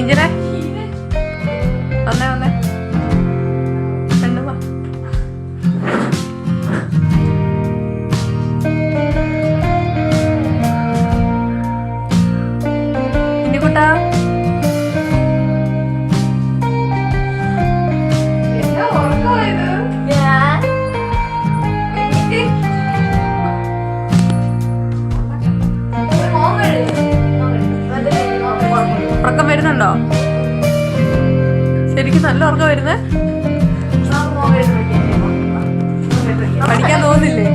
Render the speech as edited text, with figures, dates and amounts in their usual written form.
ടീച്ചറെ വന്നേ വന്നേ ഇനിക്കുട്ടാ ഉറക്കം വരുന്നുണ്ടോ? ശരിക്കും നല്ല ഉറക്കം വരുന്നേ? പഠിക്കാൻ തോന്നില്ലേ?